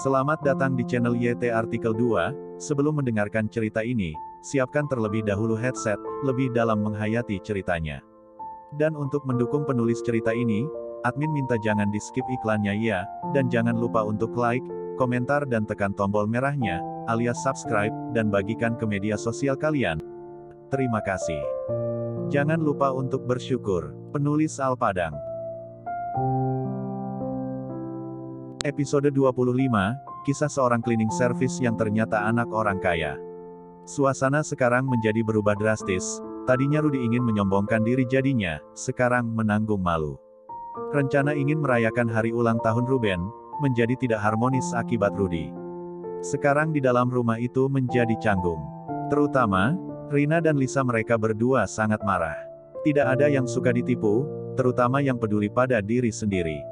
Selamat datang di channel YT Artikel 2, sebelum mendengarkan cerita ini, siapkan terlebih dahulu headset, lebih dalam menghayati ceritanya. Dan untuk mendukung penulis cerita ini, admin minta jangan di-skip iklannya ya, dan jangan lupa untuk like, komentar dan tekan tombol merahnya, alias subscribe, dan bagikan ke media sosial kalian. Terima kasih. Jangan lupa untuk bersyukur. Penulis Al Padang. Episode 25, kisah seorang cleaning service yang ternyata anak orang kaya. Suasana sekarang menjadi berubah drastis, tadinya Rudy ingin menyombongkan diri jadinya, sekarang menanggung malu. Rencana ingin merayakan hari ulang tahun Ruben, menjadi tidak harmonis akibat Rudy. Sekarang di dalam rumah itu menjadi canggung. Terutama, Rina dan Lisa mereka berdua sangat marah. Tidak ada yang suka ditipu, terutama yang peduli pada diri sendiri.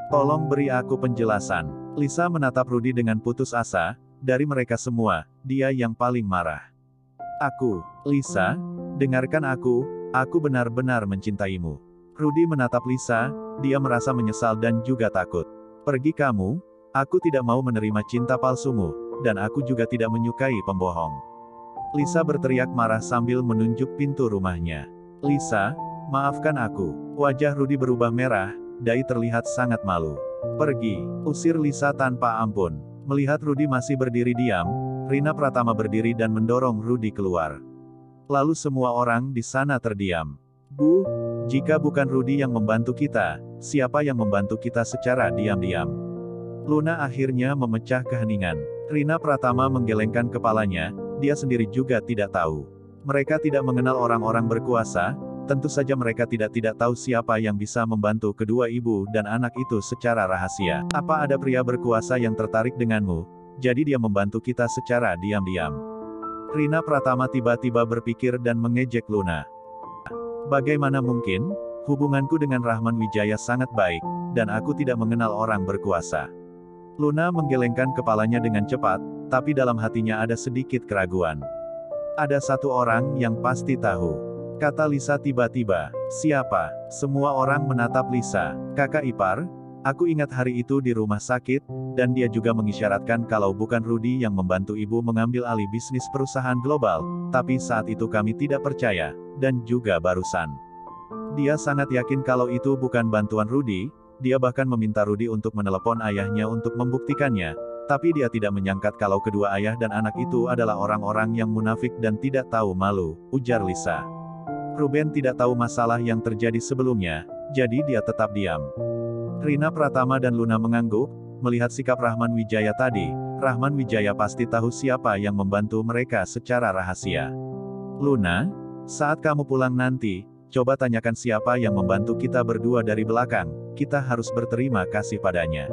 Tolong beri aku penjelasan. Lisa menatap Rudy dengan putus asa, dari mereka semua, dia yang paling marah. Aku, Lisa, dengarkan aku benar-benar mencintaimu. Rudy menatap Lisa, dia merasa menyesal dan juga takut. Pergi kamu, aku tidak mau menerima cinta palsumu, dan aku juga tidak menyukai pembohong. Lisa berteriak marah sambil menunjuk pintu rumahnya. Lisa, maafkan aku. Wajah Rudy berubah merah, dai terlihat sangat malu. Pergi, usir Lisa tanpa ampun. Melihat Rudy masih berdiri diam, Rina Pratama berdiri dan mendorong Rudy keluar. Lalu semua orang di sana terdiam. Bu, jika bukan Rudy yang membantu kita, siapa yang membantu kita secara diam-diam? Luna akhirnya memecah keheningan. Rina Pratama menggelengkan kepalanya, dia sendiri juga tidak tahu. Mereka tidak mengenal orang-orang berkuasa, tentu saja mereka tidak tahu siapa yang bisa membantu kedua ibu dan anak itu secara rahasia. Apa ada pria berkuasa yang tertarik denganmu, jadi dia membantu kita secara diam-diam? Rina Pratama tiba-tiba berpikir dan mengejek Luna. Bagaimana mungkin? Hubunganku dengan Rahman Wijaya sangat baik, dan aku tidak mengenal orang berkuasa. Luna menggelengkan kepalanya dengan cepat, tapi dalam hatinya ada sedikit keraguan. Ada satu orang yang pasti tahu. Kata Lisa tiba-tiba. Siapa? Semua orang menatap Lisa. Kakak ipar? Aku ingat hari itu di rumah sakit, dan dia juga mengisyaratkan kalau bukan Rudy yang membantu ibu mengambil alih bisnis perusahaan global, tapi saat itu kami tidak percaya, dan juga barusan. Dia sangat yakin kalau itu bukan bantuan Rudy, dia bahkan meminta Rudy untuk menelepon ayahnya untuk membuktikannya, tapi dia tidak menyangka kalau kedua ayah dan anak itu adalah orang-orang yang munafik dan tidak tahu malu, ujar Lisa. Ruben tidak tahu masalah yang terjadi sebelumnya, jadi dia tetap diam. Rina Pratama dan Luna mengangguk, melihat sikap Rahman Wijaya tadi, Rahman Wijaya pasti tahu siapa yang membantu mereka secara rahasia. Luna, saat kamu pulang nanti, coba tanyakan siapa yang membantu kita berdua dari belakang, kita harus berterima kasih padanya.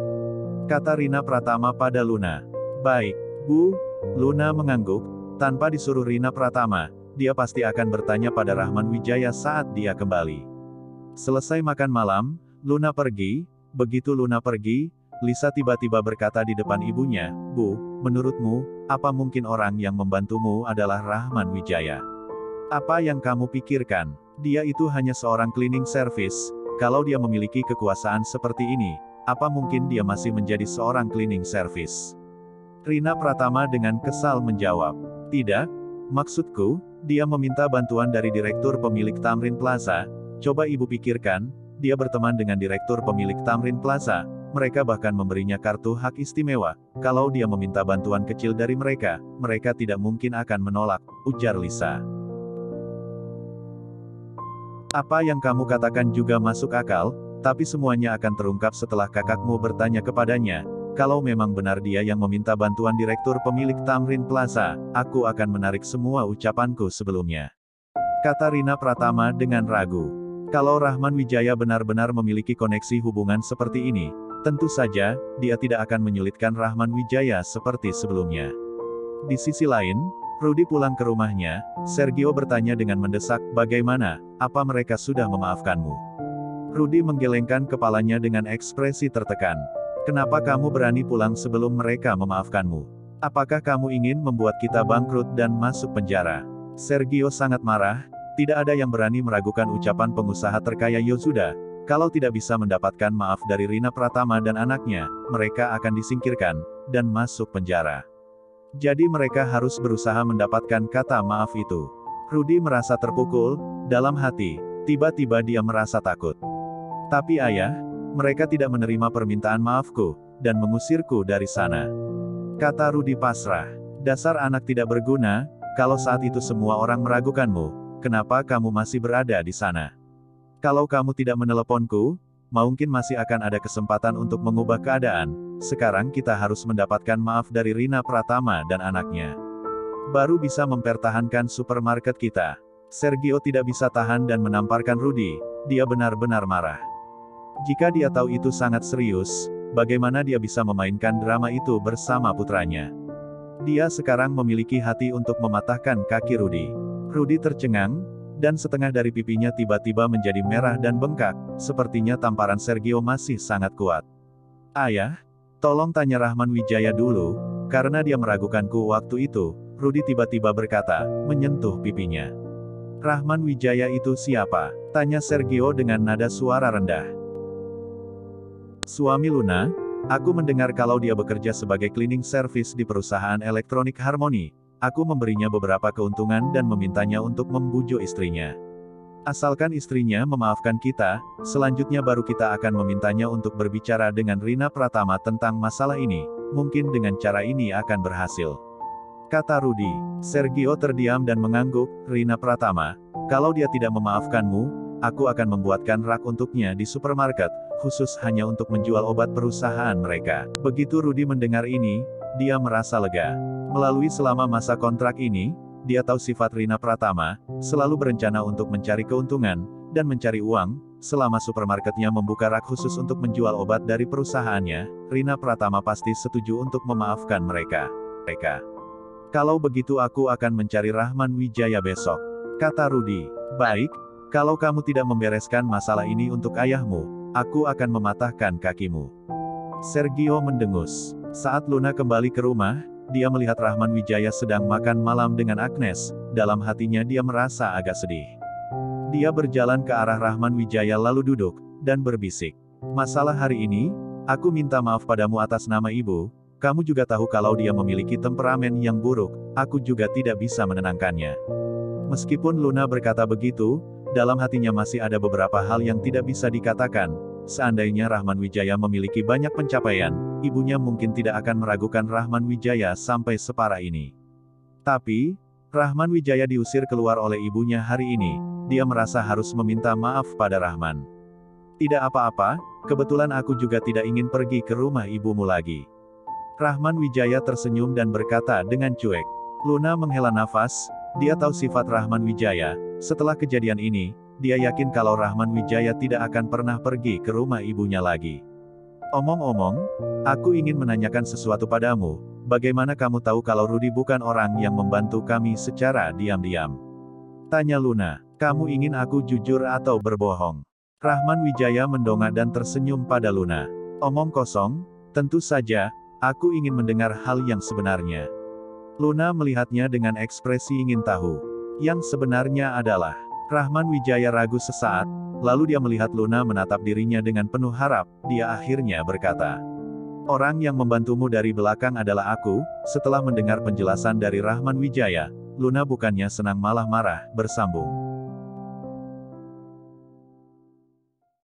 Kata Rina Pratama pada Luna. Baik, Bu. Luna mengangguk, tanpa disuruh Rina Pratama, dia pasti akan bertanya pada Rahman Wijaya saat dia kembali. Selesai makan malam, Luna pergi. Begitu Luna pergi, Lisa tiba-tiba berkata di depan ibunya, Bu, menurutmu, apa mungkin orang yang membantumu adalah Rahman Wijaya? Apa yang kamu pikirkan? Dia itu hanya seorang cleaning service, kalau dia memiliki kekuasaan seperti ini, apa mungkin dia masih menjadi seorang cleaning service? Rina Pratama dengan kesal menjawab, tidak, maksudku, dia meminta bantuan dari direktur pemilik Tamrin Plaza. Coba ibu pikirkan, dia berteman dengan direktur pemilik Tamrin Plaza, mereka bahkan memberinya kartu hak istimewa. Kalau dia meminta bantuan kecil dari mereka, mereka tidak mungkin akan menolak, ujar Lisa. Apa yang kamu katakan juga masuk akal, tapi semuanya akan terungkap setelah kakakmu bertanya kepadanya. Kalau memang benar dia yang meminta bantuan direktur pemilik Tamrin Plaza, aku akan menarik semua ucapanku sebelumnya. Kata Rina Pratama dengan ragu. Kalau Rahman Wijaya benar-benar memiliki koneksi hubungan seperti ini, tentu saja, dia tidak akan menyulitkan Rahman Wijaya seperti sebelumnya. Di sisi lain, Rudy pulang ke rumahnya, Sergio bertanya dengan mendesak, bagaimana, apa mereka sudah memaafkanmu? Rudy menggelengkan kepalanya dengan ekspresi tertekan. Kenapa kamu berani pulang sebelum mereka memaafkanmu? Apakah kamu ingin membuat kita bangkrut dan masuk penjara? Sergio sangat marah, tidak ada yang berani meragukan ucapan pengusaha terkaya Yosuda. Kalau tidak bisa mendapatkan maaf dari Rina Pratama dan anaknya, mereka akan disingkirkan, dan masuk penjara. Jadi mereka harus berusaha mendapatkan kata maaf itu. Rudy merasa terpukul, dalam hati, tiba-tiba dia merasa takut. Tapi ayah, mereka tidak menerima permintaan maafku, dan mengusirku dari sana. Kata Rudy pasrah. Dasar anak tidak berguna, kalau saat itu semua orang meragukanmu, kenapa kamu masih berada di sana? Kalau kamu tidak meneleponku, mungkin masih akan ada kesempatan untuk mengubah keadaan. Sekarang kita harus mendapatkan maaf dari Rina Pratama dan anaknya. Baru bisa mempertahankan supermarket kita. Sergio tidak bisa tahan dan menamparkan Rudy, dia benar-benar marah. Jika dia tahu itu sangat serius, bagaimana dia bisa memainkan drama itu bersama putranya? Dia sekarang memiliki hati untuk mematahkan kaki Rudy. Rudy tercengang, dan setengah dari pipinya tiba-tiba menjadi merah dan bengkak, sepertinya tamparan Sergio masih sangat kuat. Ayah, tolong tanya Rahman Wijaya dulu, karena dia meragukanku waktu itu, Rudy tiba-tiba berkata, menyentuh pipinya. Rahman Wijaya itu siapa? Tanya Sergio dengan nada suara rendah. Suami Luna, aku mendengar kalau dia bekerja sebagai cleaning service di perusahaan elektronik Harmony. Aku memberinya beberapa keuntungan dan memintanya untuk membujuk istrinya. Asalkan istrinya memaafkan kita, selanjutnya baru kita akan memintanya untuk berbicara dengan Rina Pratama tentang masalah ini. Mungkin dengan cara ini akan berhasil. Kata Rudy. Sergio terdiam dan mengangguk. Rina Pratama, kalau dia tidak memaafkanmu, aku akan membuatkan rak untuknya di supermarket, khusus hanya untuk menjual obat perusahaan mereka. Begitu Rudy mendengar ini, dia merasa lega. Melalui selama masa kontrak ini, dia tahu sifat Rina Pratama, selalu berencana untuk mencari keuntungan, dan mencari uang. Selama supermarketnya membuka rak khusus untuk menjual obat dari perusahaannya, Rina Pratama pasti setuju untuk memaafkan mereka. Kalau begitu aku akan mencari Rahman Wijaya besok. Kata Rudy. Baik, kalau kamu tidak membereskan masalah ini untuk ayahmu, aku akan mematahkan kakimu. Sergio mendengus. Saat Luna kembali ke rumah, dia melihat Rahman Wijaya sedang makan malam dengan Agnes. Dalam hatinya dia merasa agak sedih. Dia berjalan ke arah Rahman Wijaya lalu duduk, dan berbisik. Masalah hari ini, aku minta maaf padamu atas nama ibu. Kamu juga tahu kalau dia memiliki temperamen yang buruk, aku juga tidak bisa menenangkannya. Meskipun Luna berkata begitu, dalam hatinya masih ada beberapa hal yang tidak bisa dikatakan. Seandainya Rahman Wijaya memiliki banyak pencapaian, ibunya mungkin tidak akan meragukan Rahman Wijaya sampai separah ini. Tapi, Rahman Wijaya diusir keluar oleh ibunya hari ini, dia merasa harus meminta maaf pada Rahman. Tidak apa-apa, kebetulan aku juga tidak ingin pergi ke rumah ibumu lagi. Rahman Wijaya tersenyum dan berkata dengan cuek. Luna menghela nafas, dia tahu sifat Rahman Wijaya. Setelah kejadian ini, dia yakin kalau Rahman Wijaya tidak akan pernah pergi ke rumah ibunya lagi. Omong-omong, aku ingin menanyakan sesuatu padamu. Bagaimana kamu tahu kalau Rudy bukan orang yang membantu kami secara diam-diam? Tanya Luna. Kamu ingin aku jujur atau berbohong? Rahman Wijaya mendongak dan tersenyum pada Luna. Omong kosong, tentu saja, aku ingin mendengar hal yang sebenarnya. Luna melihatnya dengan ekspresi ingin tahu. Yang sebenarnya adalah, Rahman Wijaya ragu sesaat, lalu dia melihat Luna menatap dirinya dengan penuh harap, dia akhirnya berkata. Orang yang membantumu dari belakang adalah aku. Setelah mendengar penjelasan dari Rahman Wijaya, Luna bukannya senang malah marah, bersambung.